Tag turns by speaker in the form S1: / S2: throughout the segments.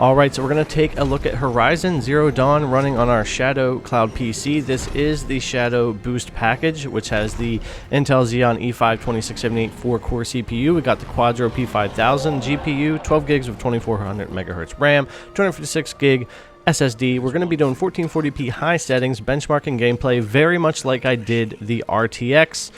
S1: All right, so we're going to take a look at Horizon Zero Dawn running on our Shadow Cloud PC. This is the Shadow Boost package, which has the Intel Xeon E5-2678 4-core CPU. We got the Quadro P5000 GPU, 12 gigs of 2400 megahertz RAM, 256 gig SSD. We're going to be doing 1440p high settings, benchmarking gameplay, very much like I did the RTX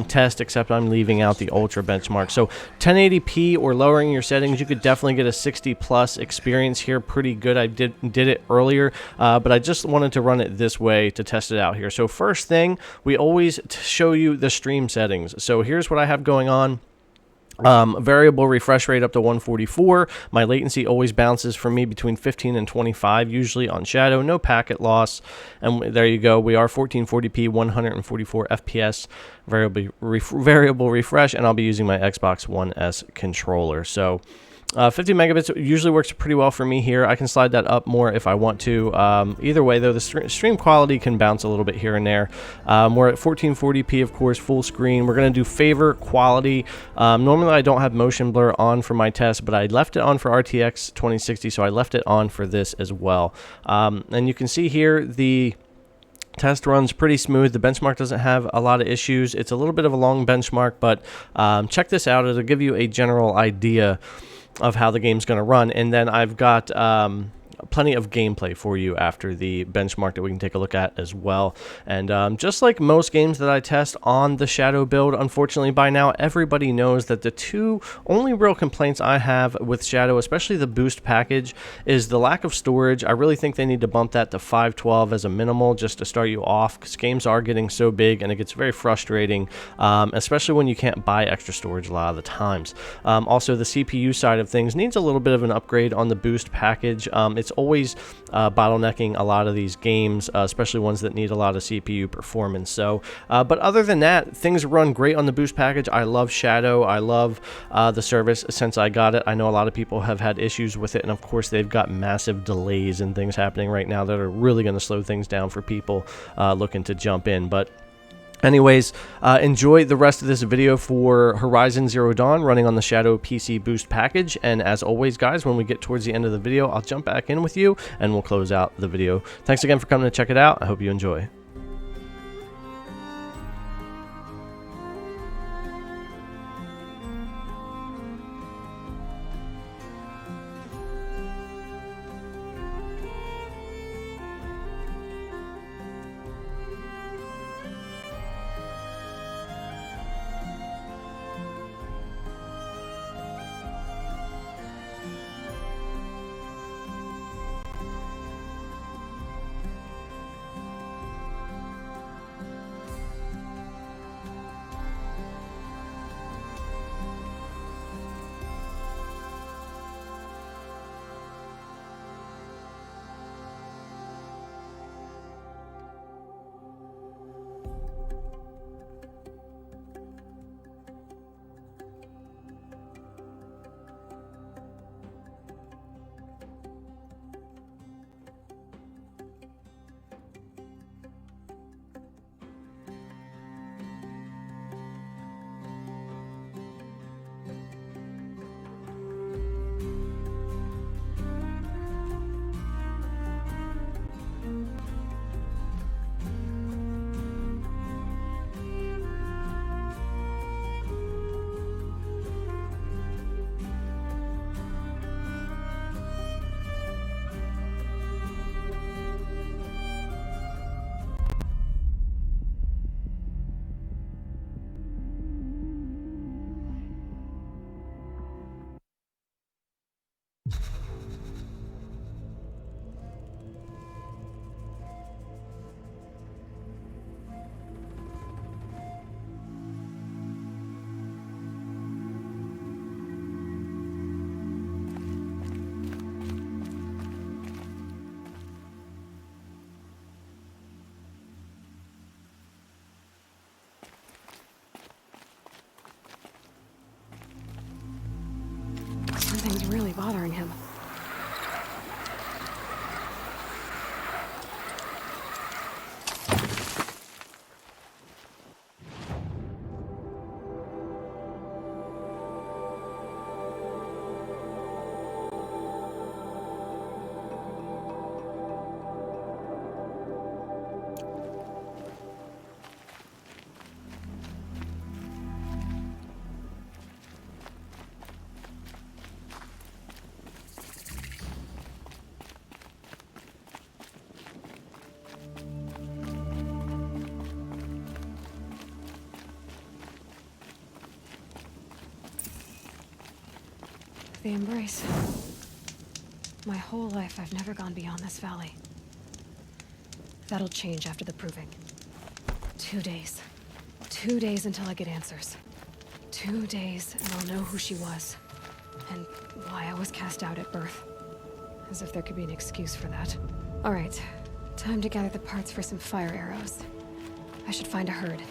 S1: test, except I'm leaving out the ultra benchmark. So 1080p or lowering your settings, you could definitely get a 60 plus experience here. Pretty good. I did it earlier, but I just wanted to run it this way to test it out here. So first thing, we always show you the stream settings. So here's what I have going on. Variable refresh rate up to 144. My latency always bounces for me between 15 and 25, usually on Shadow. No packet loss. And there you go. We are 1440p, 144 FPS, variable refresh, and I'll be using my Xbox One S controller. So 50 megabits usually works pretty well for me here. I can slide that up more if I want to. Either way, though, the stream quality can bounce a little bit here and there. We're at 1440p, of course, full screen. We're going to do favor quality. Normally, I don't have motion blur on for my test, but I left it on for RTX 2060, so I left it on for this as well. And you can see here the test runs pretty smooth. The benchmark doesn't have a lot of issues. It's a little bit of a long benchmark, but check this out. It'll give you a general idea of how the game's going to run. And then I've got plenty of gameplay for you after the benchmark that we can take a look at as well. And just like most games that I test on the Shadow build, unfortunately by now everybody knows that the two only real complaints I have with Shadow, especially the boost package, is the lack of storage. I really think they need to bump that to 512 as a minimal just to start you off, because games are getting so big and it gets very frustrating, especially when you can't buy extra storage a lot of the times. Also, the CPU side of things needs a little bit of an upgrade on the boost package. It's always bottlenecking a lot of these games, especially ones that need a lot of CPU performance. So, but other than that, things run great on the boost package. I love Shadow. I love the service since I got it. I know a lot of people have had issues with it, and of course they've got massive delays and things happening right now that are really going to slow things down for people looking to jump in. But anyways, enjoy the rest of this video for Horizon Zero Dawn running on the Shadow PC Boost package. And as always, guys, when we get towards the end of the video, I'll jump back in with you and we'll close out the video. Thanks again for coming to check it out. I hope you enjoy.
S2: Something's really bothering him. they embrace. My whole life, I've never gone beyond this valley. That'll change after the proving. 2 days. 2 days until I get answers. 2 days, and I'll know who she was. And why I was cast out at birth. As if there could be an excuse for that. Alright, time to gather the parts for some fire arrows. I should find a herd.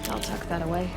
S2: I'll tuck that away.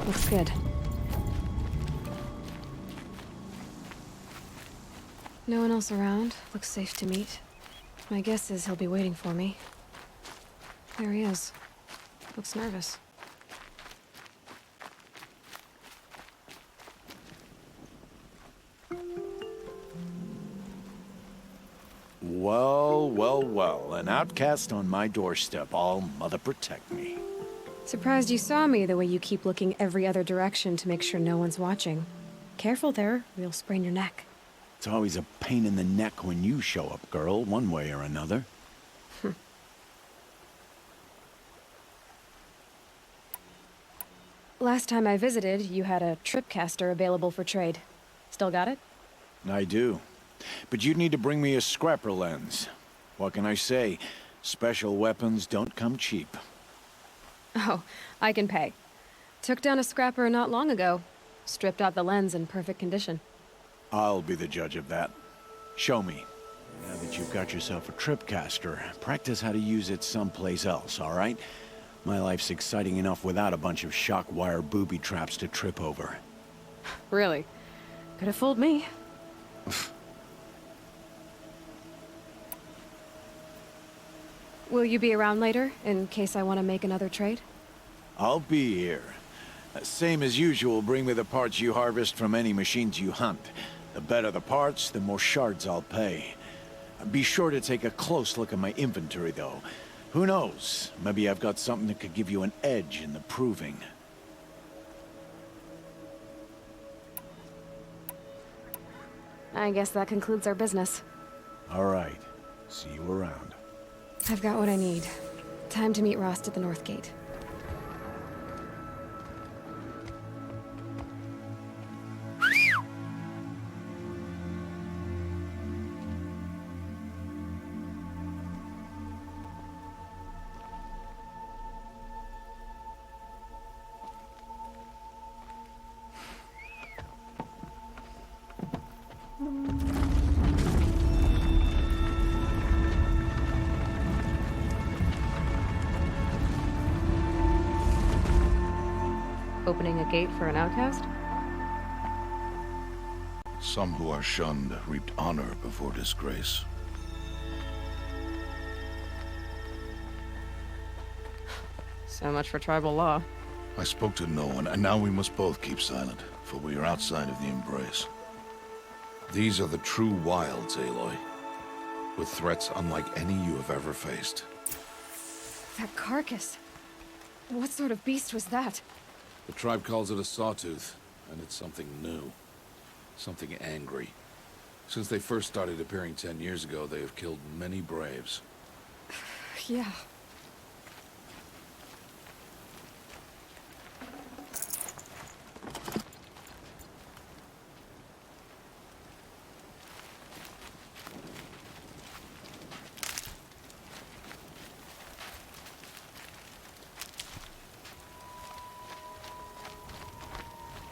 S2: Looks good. No one else around. Looks safe to meet. My guess is he'll be waiting for me. There he is. Looks nervous.
S3: Well, well, well. An outcast on my doorstep. All mother protect me.
S2: Surprised you saw me the way you keep looking every other direction to make sure no one's watching. Careful there, or you'll sprain your neck.
S3: It's always a pain in the neck when you show up, girl, one way or another.
S2: Last time I visited, you had a tripcaster available for trade. Still got it?
S3: I do. But you'd need to bring me a scrapper lens. What can I say? Special weapons don't come cheap.
S2: Oh, I can pay. Took down a scrapper not long ago. Stripped out the lens in perfect condition.
S3: I'll be the judge of that. Show me. Now that you've got yourself a tripcaster, practice how to use it someplace else, all right? My life's exciting enough without a bunch of shock wire booby traps to trip over.
S2: Really? Could have fooled me. Will you be around later, in case I want to make another trade?
S3: I'll be here. Same as usual, bring me the parts you harvest from any machines you hunt. The better the parts, the more shards I'll pay. Be sure to take a close look at my inventory, though. Who knows? Maybe I've got something that could give you an edge in the proving.
S2: I guess that concludes our business.
S3: All right. See you around.
S2: I've got what I need. Time to meet Rost at the North Gate. Opening a gate for an outcast?
S4: Some who are shunned reaped honor before disgrace.
S2: So much for tribal law.
S4: I spoke to no one, and now we must both keep silent, for we are outside of the embrace. These are the true wilds, Aloy, with threats unlike any you have ever faced.
S2: That carcass. What sort of beast was that?
S4: The tribe calls it a sawtooth, and it's something new. Something angry. Since they first started appearing 10 years ago, they have killed many braves.
S2: Yeah.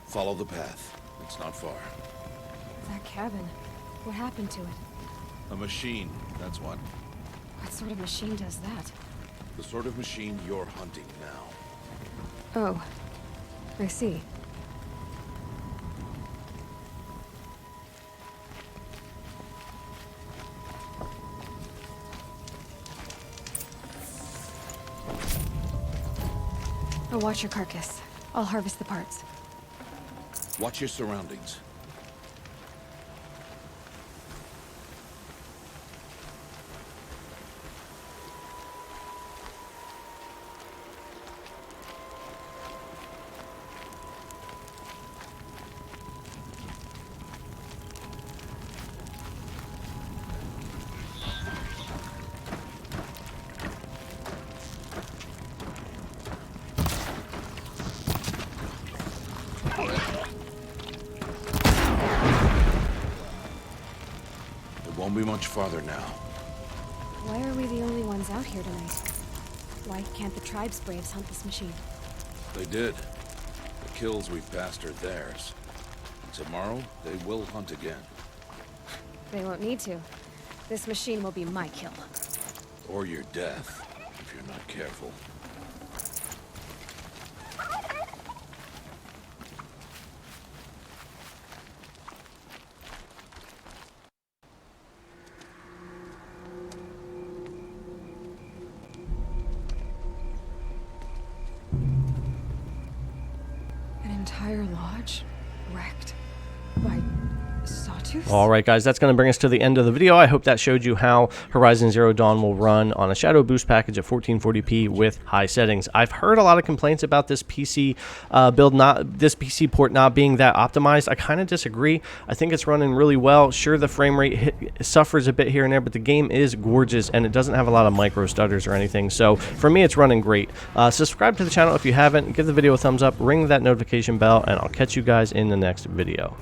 S4: Follow the path. It's not far.
S2: That cabin. What happened to it?
S4: A machine, that's what.
S2: What sort of machine does that?
S4: The sort of machine you're hunting now.
S2: Oh. I see. I'll watch your carcass. I'll harvest the parts.
S4: Watch your surroundings. Won't be much farther now.
S2: Why are we the only ones out here tonight? Why can't the tribe's braves hunt this machine?
S4: They did. The kills we've passed are theirs. Tomorrow, they will hunt again.
S2: They won't need to. This machine will be my kill.
S4: Or your death, if you're not careful.
S2: An entire lodge? Wrecked. By Sawtooth?
S1: Alright guys, that's going to bring us to the end of the video. I hope that showed you how Horizon Zero Dawn will run on a Shadow Boost package at 1440p with high settings. I've heard a lot of complaints about this PC this PC port not being that optimized. I kind of disagree. I think it's running really well. Sure, the frame rate suffers a bit here and there, but the game is gorgeous and it doesn't have a lot of micro stutters or anything. So for me, it's running great. Subscribe to the channel if you haven't. Give the video a thumbs up, ring that notification bell, and I'll catch you guys in the next video.